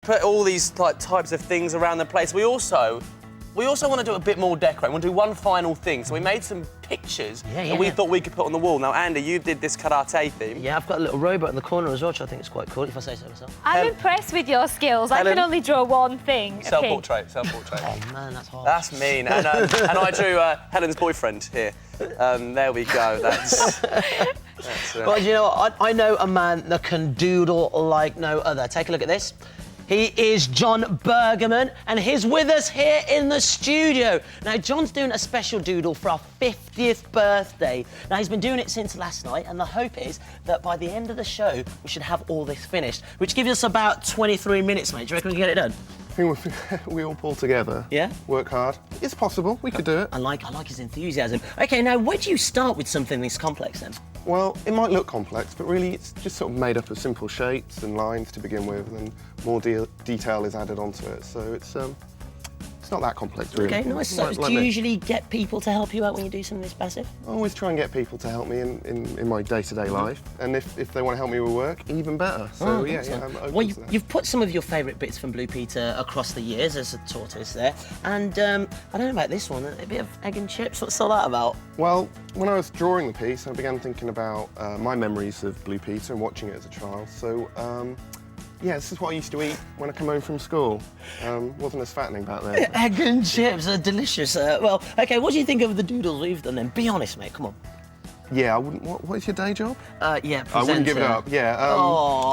put all these like types of things around the place. We also want to do a bit more decorating. We want to do one final thing. So we made some pictures that we thought we could put on the wall. Now, Andy, you did this karate theme. Yeah, I've got a little robot in the corner as well, which I think is quite cool, if I say so myself. I'm impressed with your skills. I can only draw one thing. Self-portrait, self-portrait. Oh, man, that's hard. That's mean. And I drew Helen's boyfriend here. There we go. That's Well, you know what? I know a man that can doodle like no other. Take a look at this. He is John Bergerman, and he's with us here in the studio. Now, John's doing a special doodle for our 50th birthday. Now, he's been doing it since last night, and the hope is that by the end of the show, we should have all this finished, which gives us about 23 minutes, mate. Do you reckon we can get it done? I think we all pull together. Yeah? Work hard. It's possible. We could do it. I like his enthusiasm. OK, now, where do you start with something this complex, then? Well, it might look complex, but really it's just sort of made up of simple shapes and lines to begin with, and then more detail is added onto it. So it's not that complex, really. OK, nice. So do you usually get people to help you out when you do something this massive? I always try and get people to help me in my day-to-day life, and if they want to help me with work, even better. So yeah, I'm open well, to that. you've put some of your favourite bits from Blue Peter across the years as a tortoise there, and I don't know about this one, a bit of egg and chips. What's all that about? Well, when I was drawing the piece, I began thinking about my memories of Blue Peter and watching it as a child. So yeah, this is what I used to eat when I come home from school. Wasn't as fattening back then. Egg and chips are delicious. Well, OK, what do you think of the doodles we've done then? Be honest, mate, come on. Yeah, I wouldn't. What is your day job? Yeah, presenter. I wouldn't give it up. Yeah.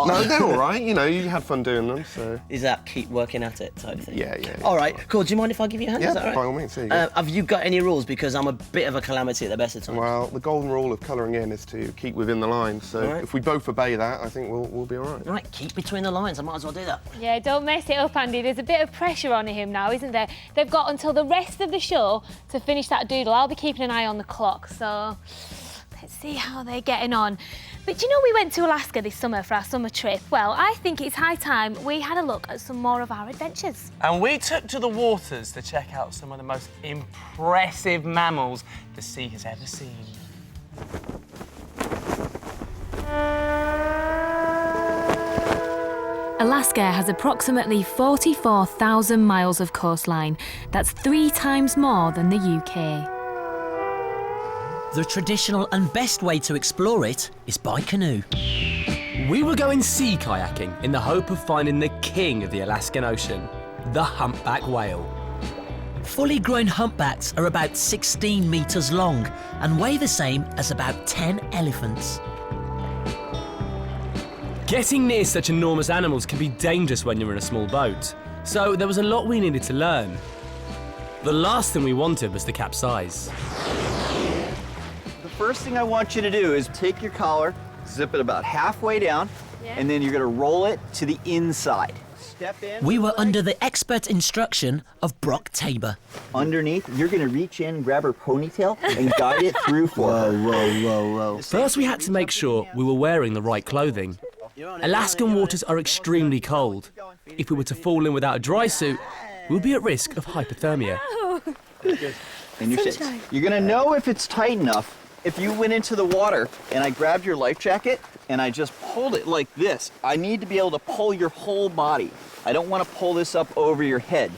No, they're all right. You know, you had fun doing them, so. Is that keep working at it type thing? Yeah. All right, cool. Do you mind if I give you a hand? Yeah, Is that right? by all means. There you go. Have you got any rules? Because I'm a bit of a calamity at the best of times. Well, the golden rule of colouring in is to keep within the lines. So if we both obey that, I think we'll be all right. Right, keep between the lines. I might as well do that. Yeah, don't mess it up, Andy. There's a bit of pressure on him now, isn't there? They've got until the rest of the show to finish that doodle. I'll be keeping an eye on the clock, so let's see how they're getting on. But you know, we went to Alaska this summer for our summer trip. Well, I think it's high time we had a look at some more of our adventures. And we took to the waters to check out some of the most impressive mammals the sea has ever seen. Alaska has approximately 44,000 miles of coastline. That's 3 times more than the UK. The traditional and best way to explore it is by canoe. We were going sea kayaking in the hope of finding the king of the Alaskan Ocean, the humpback whale. Fully grown humpbacks are about 16 metres long and weigh the same as about 10 elephants. Getting near such enormous animals can be dangerous when you're in a small boat, so there was a lot we needed to learn. The last thing we wanted was to capsize. The first thing I want you to do is take your collar, zip it about halfway down, and then you're going to roll it to the inside. Step in. We were under the expert instruction of Brock Tabor. Underneath, you're going to reach in, grab her ponytail, and guide it through for her. Whoa. First, we had to make sure we were wearing the right clothing. Alaskan waters are extremely cold. If we were to fall in without a dry suit, we would be at risk of hypothermia. And you're going to know if it's tight enough if you went into the water and I grabbed your life jacket and I just pulled it like this. I need to be able to pull your whole body. I don't want to pull this up over your head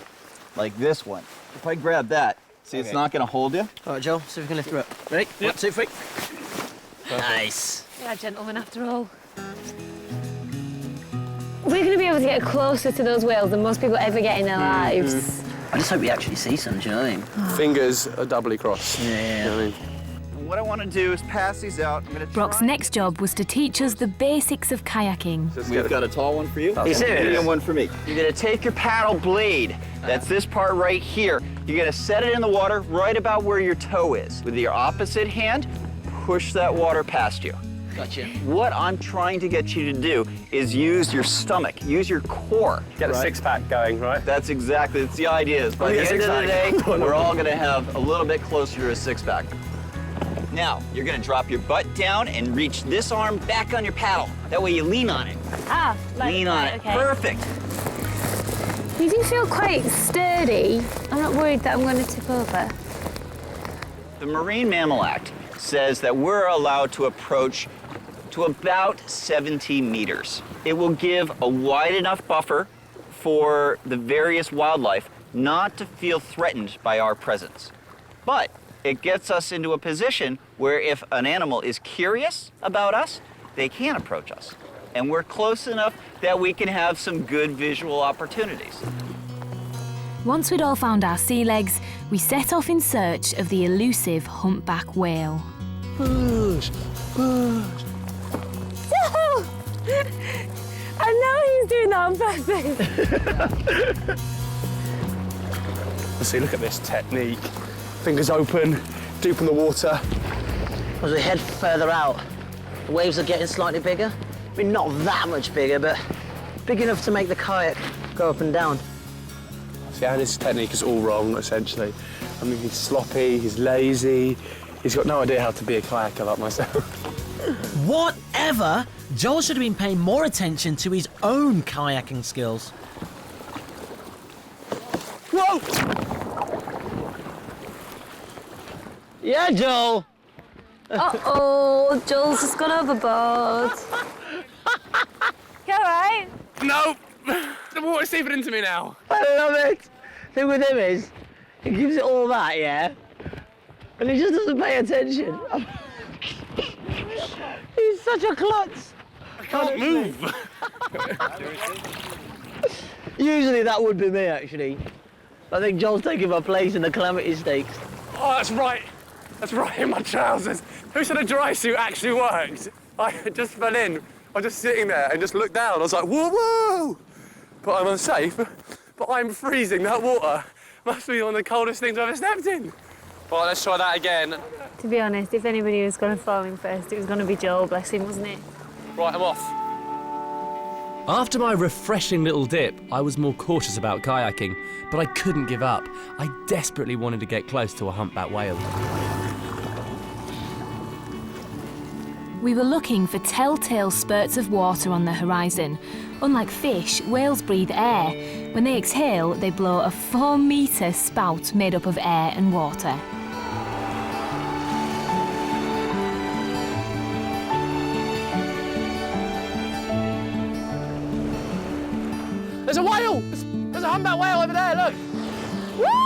like this one. If I grab that, see, it's not going to hold you. All right, Joel, see if we can lift her up. Ready? Yep. 1, 2, 3. Nice. Yeah, gentlemen, after all. We're going to be able to get closer to those whales than most people ever get in their lives. I just hope we actually see some, do you know what I mean? Fingers are doubly crossed. Yeah. You know what I mean? What I want to do is pass these out. I'm going to Brock's next job was to teach us the basics of kayaking. We've got a tall one for you. Okay. And a medium one for me. You're going to take your paddle blade. That's this part right here. You're going to set it in the water right about where your toe is. With your opposite hand, push that water past you. Gotcha. What I'm trying to get you to do is use your stomach, use your core. Get the six-pack going, right? That's exactly, it's the idea. Is by the end of the day, we're all going to have a little bit closer to a six-pack. Now, you're going to drop your butt down and reach this arm back on your paddle. That way you lean on it. Lean on it. Okay. Perfect. You do feel quite sturdy. I'm not worried that I'm going to tip over. The Marine Mammal Act says that we're allowed to approach to about 70 meters. It will give a wide enough buffer for the various wildlife not to feel threatened by our presence. But it gets us into a position where if an animal is curious about us, they can approach us. And we're close enough that we can have some good visual opportunities. Once we'd all found our sea legs, we set off in search of the elusive humpback whale. Push, push. I know he's doing that on purpose. See, look at this technique. Fingers open, deep in the water. As we head further out, the waves are getting slightly bigger. I mean, not that much bigger, but big enough to make the kayak go up and down. See, Andy's technique is all wrong, essentially. I mean, he's sloppy, he's lazy, he's got no idea how to be a kayaker like myself. Whatever! Joel should have been paying more attention to his own kayaking skills. Whoa! Yeah, Joel! Uh-oh, Joel's just gone overboard. You all right? No! The water's seeping into me now. I love it! The thing with him is, he gives it all that, yeah? And he just doesn't pay attention. He's such a klutz. I can't move. Usually that would be me, actually. I think Joel's taking my place in the calamity stakes. Oh, that's right. That's right in my trousers. Who said a dry suit actually worked? I just fell in. I was just sitting there and just looked down. I was like, whoa, whoa! But I'm unsafe. But I'm freezing. That water must be one of the coldest things I've ever stepped in. Right, let's try that again. To be honest, if anybody was going to fall in first, it was going to be Joel, bless him, wasn't it? Right, I'm off. After my refreshing little dip, I was more cautious about kayaking, but I couldn't give up. I desperately wanted to get close to a humpback whale. We were looking for telltale spurts of water on the horizon. Unlike fish, whales breathe air. When they exhale, they blow a 4-metre spout made up of air and water. There's a whale! There's a humpback whale over there, look! Where?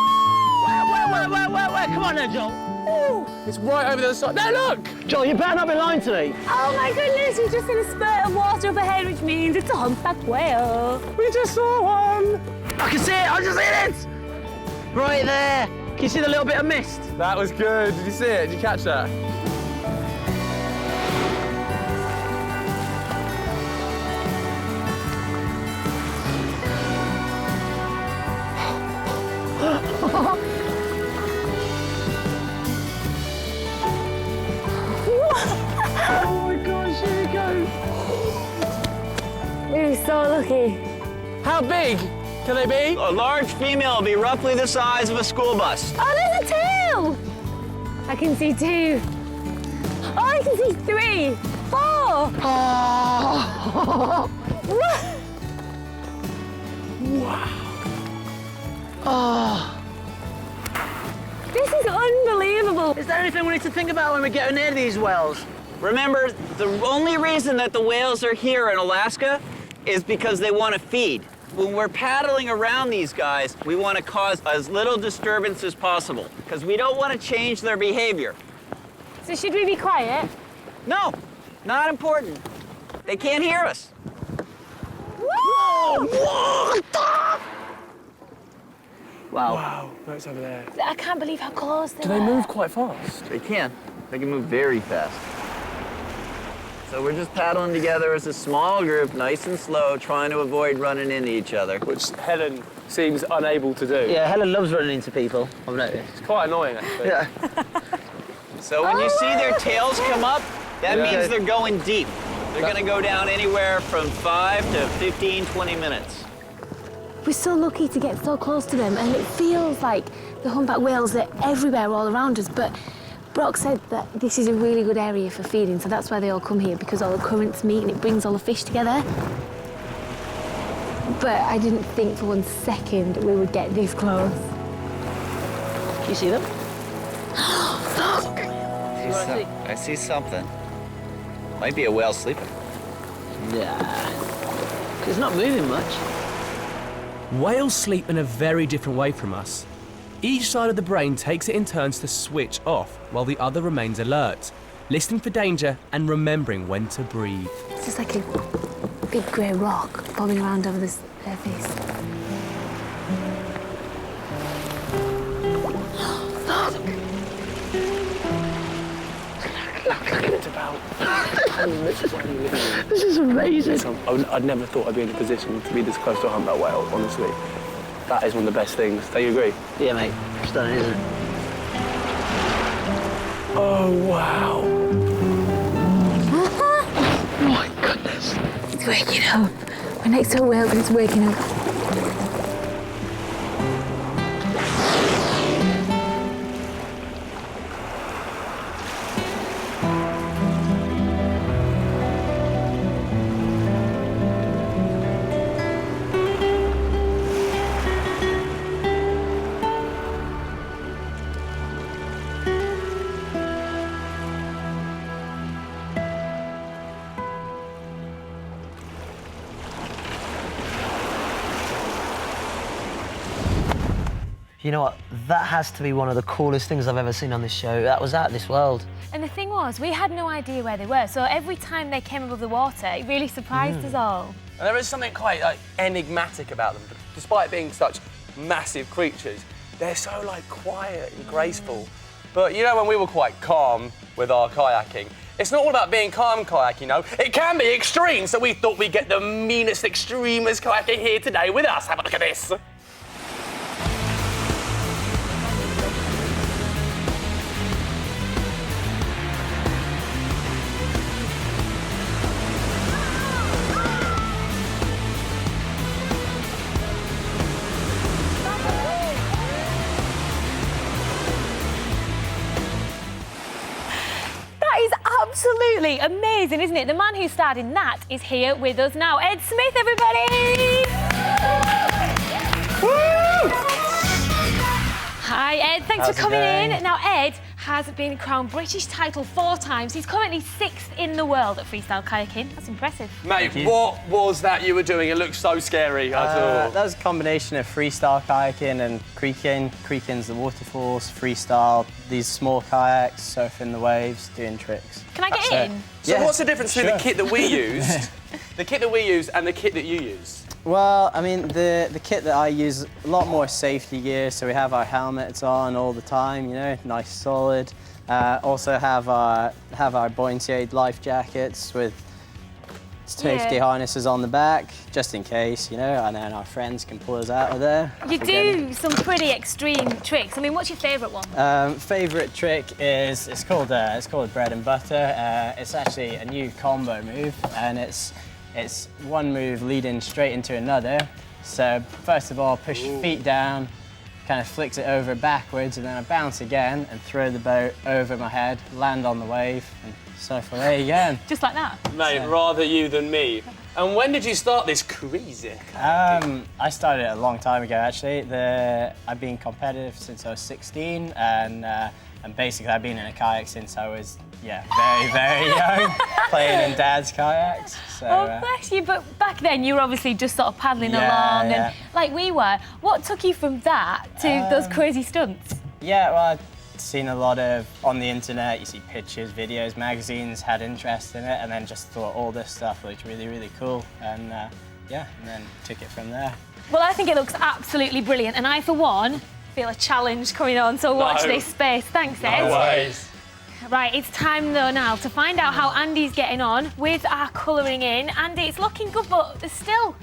Come on now, Joel. Ooh, it's right over the other side. There, look! Joel, you better not be lying to me. Oh my goodness, we've just seen a spurt of water up ahead, which means it's a humpback whale. We just saw one! I can see it, I just see it! Right there. Can you see the little bit of mist? That was good. Did you see it? Did you catch that? Oh my gosh, here we go. We're so lucky. How big can they be? A large female will be roughly the size of a school bus. Oh, there's a tail! I can see 2. Oh, I can see 3, 4. Oh. Wow. Oh. This is unbelievable. Is there anything we need to think about when we get near these whales? Remember, the only reason that the whales are here in Alaska is because they want to feed. When we're paddling around these guys, we want to cause as little disturbance as possible because we don't want to change their behavior. So should we be quiet? No, not important. They can't hear us. Whoa! What the? Wow. Wow, no, it's over there. I can't believe how close they Do they move quite fast? They can. They can move very fast. So we're just paddling together as a small group, nice and slow, trying to avoid running into each other. Which Helen seems unable to do. Yeah, Helen loves running into people, I've noticed. It's quite annoying, actually. Yeah. So when you see their tails come up, that Yeah. means they're going deep. They're going to go down anywhere from 5 to 15, 20 minutes. We're so lucky to get so close to them, and it feels like the humpback whales are everywhere all around us, but Brock said that this is a really good area for feeding, so that's why they all come here, because all the currents meet and it brings all the fish together. But I didn't think for 1 second we would get this close. Can you see them? Look! I see something. Might be a whale sleeping. Yeah. It's not moving much. Whales sleep in a very different way from us. Each side of the brain takes it in turns to switch off, while the other remains alert, listening for danger and remembering when to breathe. It's just like a big grey rock bobbing around over the surface. It's about 10 minutes away. This is amazing. I'd never thought I'd be in a position to be this close to a humpback whale, honestly. That is one of the best things. Do you agree? Yeah, mate. Stunning, isn't it? Oh, wow. Oh my goodness. It's waking up. We're next to a whale, but it's waking up. You know what? That has to be one of the coolest things I've ever seen on this show. That was out of this world. And the thing was, we had no idea where they were, so every time they came above the water, it really surprised us all. And there is something quite enigmatic about them. Despite being such massive creatures, they're so quiet and graceful. But you know, when we were quite calm with our kayaking, it's not all about being calm kayaking, no. It can be extreme, so we thought we'd get the meanest extremist kayaker here today with us. Have a look at this. Absolutely amazing, isn't it? The man who starred in that is here with us now. Ed Smith, everybody! Woo! Hi, Ed. Thanks for coming in. Now, Ed has been crowned British title 4 times. He's currently 6th in the world at freestyle kayaking. That's impressive. Mate, what was that you were doing? It looked so scary. I thought. That was a combination of freestyle kayaking and creeking. Creaking's the waterfalls, freestyle, these small kayaks, surfing the waves, doing tricks. Can I get in? So what's the difference between the kit that we used, the kit that we used, and the kit that you used? Well, I mean, the kit that I use, a lot more safety gear, so we have our helmets on all the time, you know, nice solid. Also have our buoyancy aid life jackets with safety harnesses on the back, just in case, you know, and then our friends can pull us out of there. You do some pretty extreme tricks. I mean, what's your favourite one? Favourite trick is, it's called bread and butter. It's actually a new combo move, and it's one move leading straight into another. So first of all, push your feet down, kind of flicks it over backwards, and then I bounce again and throw the boat over my head, land on the wave, and surf away again. Just like that? Mate, rather you than me. And when did you start this crazy? I started it a long time ago, actually. I've been competitive since I was 16, and basically I've been in a kayak since I was, very, very young, playing in Dad's kayaks. So, oh, bless you. But back then, you were obviously just sort of paddling along, and like we were. What took you from that to those crazy stunts? Yeah, well, I'd seen a lot of, on the internet, you see pictures, videos, magazines, had interest in it, and then just thought all this stuff looked really, really cool. And and then took it from there. Well, I think it looks absolutely brilliant, and I, for one, feel a challenge coming on, so watch this space. Thanks, Ed. No ways. Right, it's time though now to find out how Andy's getting on with our colouring in. Andy, it's looking good, but there's still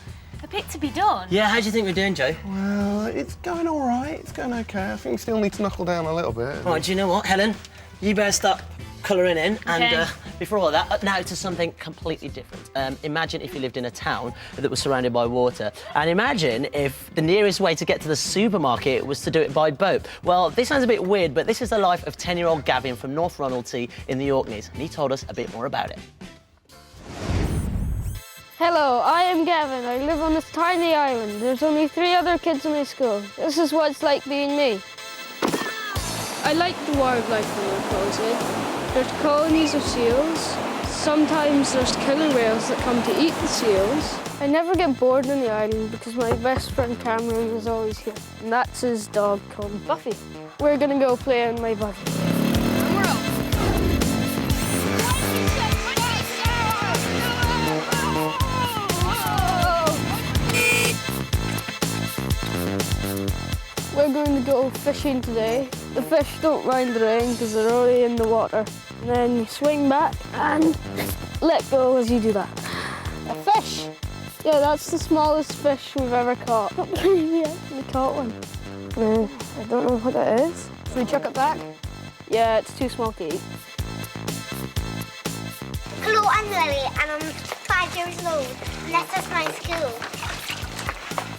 a bit to be done. Yeah, how do you think we're doing, Joe? Well, it's going all right. It's going okay. I think we still need to knuckle down a little bit. Right, do you know what, Helen? You better start colouring in, and Okay. before all that, now to something completely different. Imagine if you lived in a town that was surrounded by water, and imagine if the nearest way to get to the supermarket was to do it by boat. Well, this sounds a bit weird, but this is the life of 10-year-old Gavin from North Ronaldsay in the Orkneys, and he told us a bit more about it. Hello, I am Gavin. I live on this tiny island. There's only 3 other kids in my school. This is what it's like being me. I like the wildlife when we're closing. There's colonies of seals, sometimes there's killer whales that come to eat the seals. I never get bored on the island because my best friend Cameron is always here. And that's his dog called Buffy. We're gonna go play on my buggy. We're going to go fishing today. The fish don't mind the rain because they're already in the water. And then you swing back and let go as you do that. A fish! Yeah, that's the smallest fish we've ever caught. I can't believe we actually caught one. I don't know what that is. Should we chuck it back? Yeah, it's too small to eat. Hello, I'm Lily and I'm 5 years old and this is my school.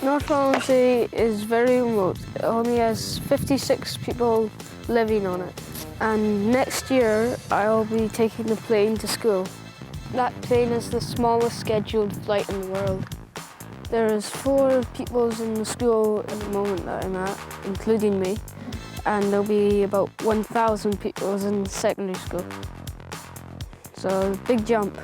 North Orkney is very remote. It only has 56 people living on it. And next year, I'll be taking the plane to school. That plane is the smallest scheduled flight in the world. There's 4 pupils in the school at the moment that I'm at, including me. And there'll be about 1,000 pupils in secondary school. So, big jump.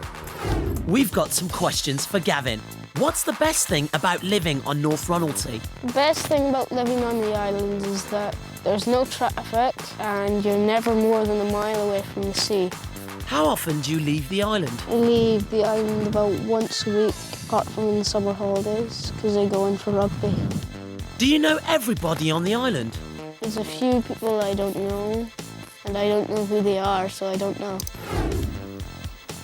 We've got some questions for Gavin. What's the best thing about living on North Ronalty? The best thing about living on the island is that there's no traffic and you're never more than a mile away from the sea. How often do you leave the island? I leave the island about once a week, apart from in the summer holidays, because I go in for rugby. Do you know everybody on the island? There's a few people I don't know, and I don't know who they are, so I don't know.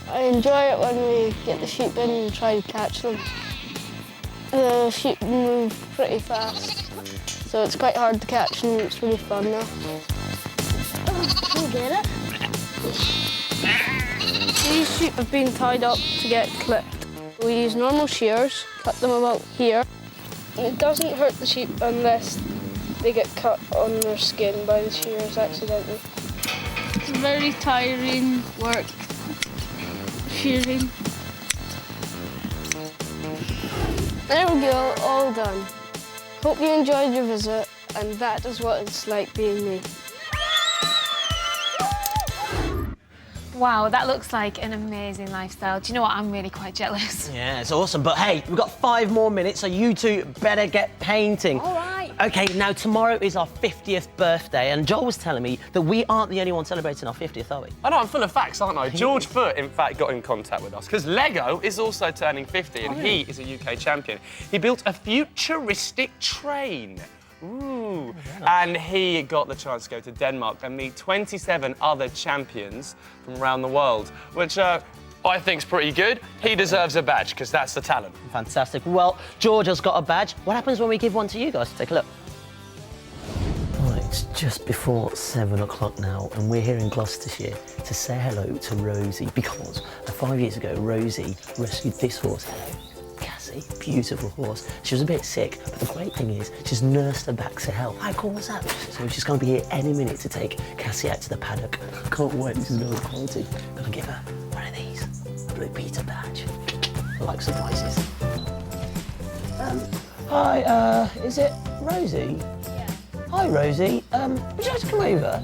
I enjoy it when we get the sheep in and try to catch them. The sheep move pretty fast, so it's quite hard to catch them. It's really fun though. Can you get it? These sheep have been tied up to get clipped. We use normal shears, cut them about here. It doesn't hurt the sheep unless they get cut on their skin by the shears accidentally. It's very tiring work, shearing. There we go, all done. Hope you enjoyed your visit, and that is what it's like being me. Wow, that looks like an amazing lifestyle. Do you know what? I'm really quite jealous. Yeah, it's awesome. But hey, we've got 5 more minutes, so you two better get painting. All right. OK, now tomorrow is our 50th birthday, and Joel was telling me that we aren't the only one celebrating our 50th, are we? I know, I'm full of facts, aren't I? George Foot, in fact, got in contact with us because Lego is also turning 50 and he is a UK champion. He built a futuristic train. Ooh. And he got the chance to go to Denmark and meet 27 other champions from around the world, which I think's pretty good. He deserves a badge because that's the talent. Fantastic. Well, George has got a badge. What happens when we give one to you guys? Take a look. Right, it's just before 7 o'clock now, and we're here in Gloucestershire to say hello to Rosie because 5 years ago, Rosie rescued this horse. Cassie, beautiful horse. She was a bit sick, but the great thing is she's nursed her back to health. How cool was that? So she's going to be here any minute to take Cassie out to the paddock. Can't wait, this is no quality. Gonna give her one of these, a Blue Peter badge. I like surprises. Hi, is it Rosie? Yeah. Hi, Rosie. Would you like to come over?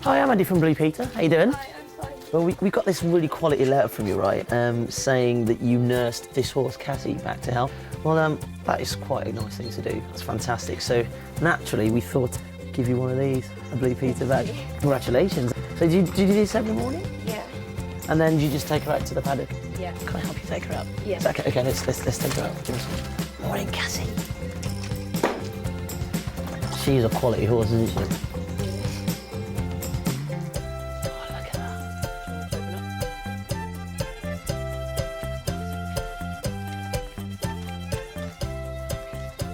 Hi, I'm Andy from Blue Peter. How you doing? Hi, I'm fine. Well, we got this really quality letter from you, right? Saying that you nursed this horse, Cassie, back to health. Well, that is quite a nice thing to do. That's fantastic. So, naturally, we thought we'd give you one of these, a Blue Peter badge. Congratulations. So, did you do this every morning? Yeah. And then you just take her out to the paddock? Yeah. Can I help you take her out? Yeah. Is that okay? Okay, let's take her out. Morning, Cassie. She's a quality horse, isn't she?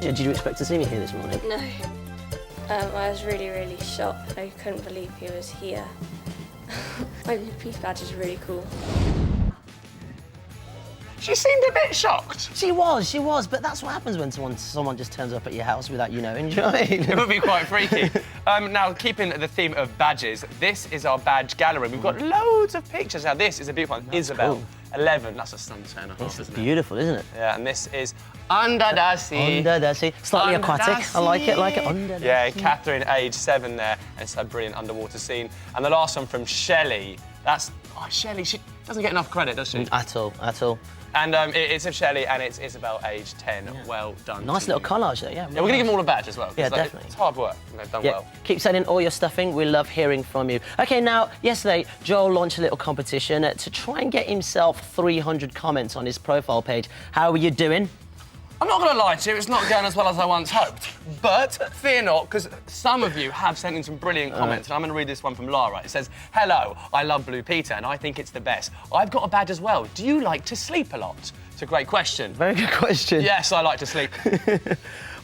Did you expect to see me here this morning? No. I was really, really shocked. I couldn't believe he was here. My Blue Peter badge is really cool. She seemed a bit shocked. She was, but that's what happens when someone just turns up at your house without you knowing, do you know what I mean? It would be quite freaky. Now, keeping the theme of badges, this is our badge gallery. We've got loads of pictures. Now, this is a beautiful one. That's Isabel, cool. 11. That's a sun turn and a half, It's isn't beautiful, isn't it? Yeah, and this is Under the Sea. Under the sea. Slightly Under the aquatic. I like it. Under the Yeah, sea. Catherine, age 7 there, and it's a brilliant underwater scene. And the last one from Shelley. That's, Shelley, Doesn't get enough credit, does she? At all, at all. And it's of Shelley, and it's Isabel, age 10. Yeah. Well done. Nice little collage there, yeah. Yeah, we're going to give them all a badge as well. Yeah, definitely. It's hard work, and they've done well. Keep sending all your stuff in. We love hearing from you. OK, now, yesterday, Joel launched a little competition to try and get himself 300 comments on his profile page. How are you doing? I'm not going to lie to you, it's not going as well as I once hoped. But fear not, because some of you have sent in some brilliant comments, and I'm going to read this one from Lara. It says, "Hello, I love Blue Peter, and I think it's the best. I've got a badge as well. Do you like to sleep a lot?" It's a great question. Very good question. Yes, I like to sleep.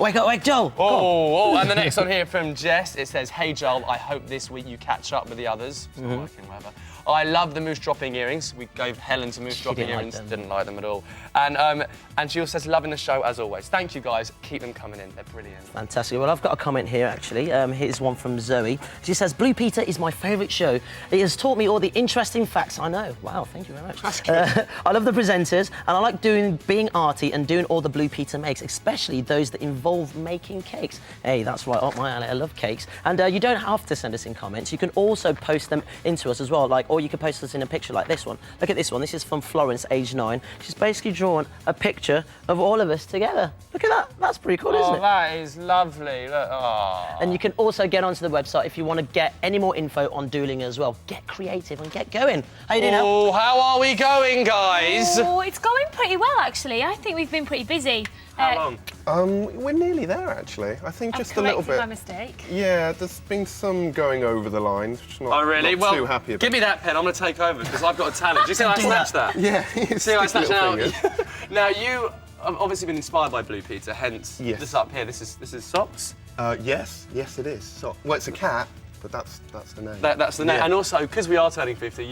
Wake up, Joel. Oh, and the next one here from Jess, it says, "Hey Joel, I hope this week you catch up with the others." It's not working, whatever. "I love the moose dropping earrings." We gave Helen some moose dropping earrings. Didn't like them at all. And she also says, "Loving the show as always." Thank you guys. Keep them coming in. They're brilliant. Fantastic. Well, I've got a comment here actually. Here's one from Zoe. She says, "Blue Peter is my favourite show. It has taught me all the interesting facts I know." Wow, thank you very much. That's good. I love the presenters, and I like being arty and doing all the Blue Peter makes, especially those that involve making cakes. Hey, that's right up my alley. I love cakes. And you don't have to send us in comments. You can also post them into us as well, or you can post us in a picture like this one. Look at this one. This is from Florence, age 9. She's basically drawn a picture of all of us together. Look at that. That's pretty cool, isn't it? Oh, that is lovely. Look. Oh. And you can also get onto the website if you want to get any more info on doodling as well. Get creative and get going. How you doing, Al? Oh, how are we going, guys? Oh, it's going pretty well, actually. I think we've been pretty busy. How long? We're nearly there, actually. I think just a little bit. my mistake. Yeah, there's been some going over the lines, which I'm not too happy about. Give me that pen. I'm going to take over because I've got a talent. Do you see how I snatched that? Yeah. See how I snatched that? Now, you have obviously been inspired by Blue Peter, hence this up here. This is socks? Yes, it is. So, well, it's a cat, but that's the name. That's the name. And also, because we are turning 50,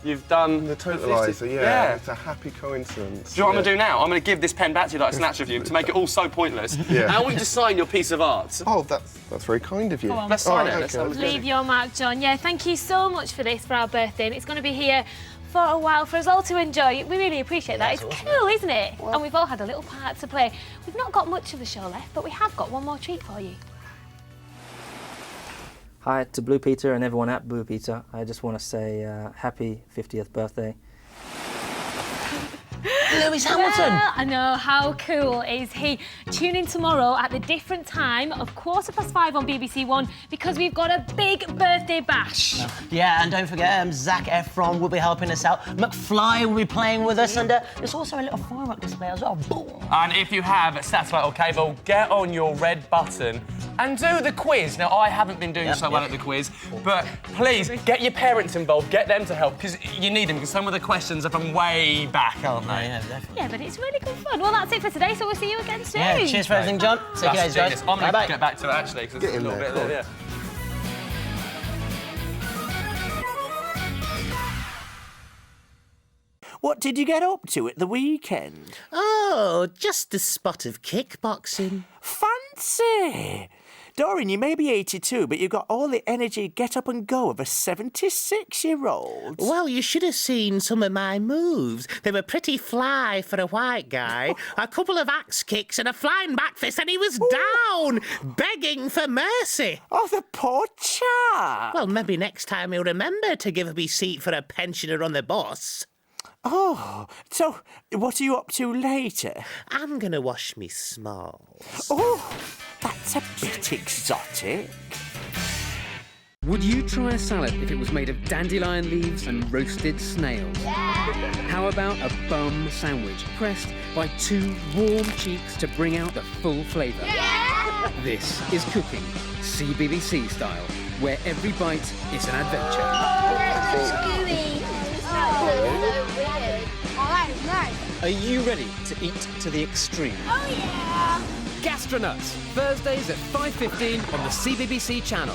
you've done the totalizer, yeah. It's a happy coincidence. Do you know what I'm going to do now? I'm going to give this pen back to you that I snatched of you to make it all so pointless. Yeah. And I want you to sign your piece of art. Oh, that's very kind of you. Let's sign it. Leave your mark, John. Yeah, thank you so much for this for our birthday. And it's going to be here for a while for us all to enjoy. We really appreciate that. It's cool, isn't it? Well, and we've all had a little part to play. We've not got much of the show left, but we have got one more treat for you. Hi to Blue Peter and everyone at Blue Peter. I just want to say happy 50th birthday. Lewis Hamilton! Well, I know, how cool is he? Tune in tomorrow at the different time of 5:15 on BBC One because we've got a big birthday bash. Yeah, and don't forget, Zac Efron will be helping us out. McFly will be playing with us, and there's also a little firework display as well. Boom! And if you have satellite or cable, get on your red button and do the quiz. Now, I haven't been doing so well at the quiz, but please, get your parents involved, get them to help, because you need them, because some of the questions are from way back, aren't they? Yeah, definitely. Yeah, but it's really good fun. Well, that's it for today, so we'll see you again soon. Yeah, cheers for everything, John. Take care, guys. I'm going to get back to it, actually, because there's a little bit there. What did you get up to at the weekend? Oh, just a spot of kickboxing. Fancy! Dorian, you may be 82, but you've got all the energy, get up and go of a 76-year-old. Well, you should have seen some of my moves. They were pretty fly for a white guy. A couple of axe kicks and a flying back fist, and he was down, begging for mercy. Oh, the poor chap. Well, maybe next time he'll remember to give me seat for a pensioner on the bus. Oh, so what are you up to later? I'm going to wash me smalls. Oh, that's a bit exotic. Would you try a salad if it was made of dandelion leaves and roasted snails? Yeah. How about a bum sandwich pressed by 2 warm cheeks to bring out the full flavour? Yeah. This is cooking, CBBC style, where every bite is an adventure. Are you ready to eat to the extreme? Oh yeah! Gastronauts, Thursdays at 5:15 on the CBBC channel.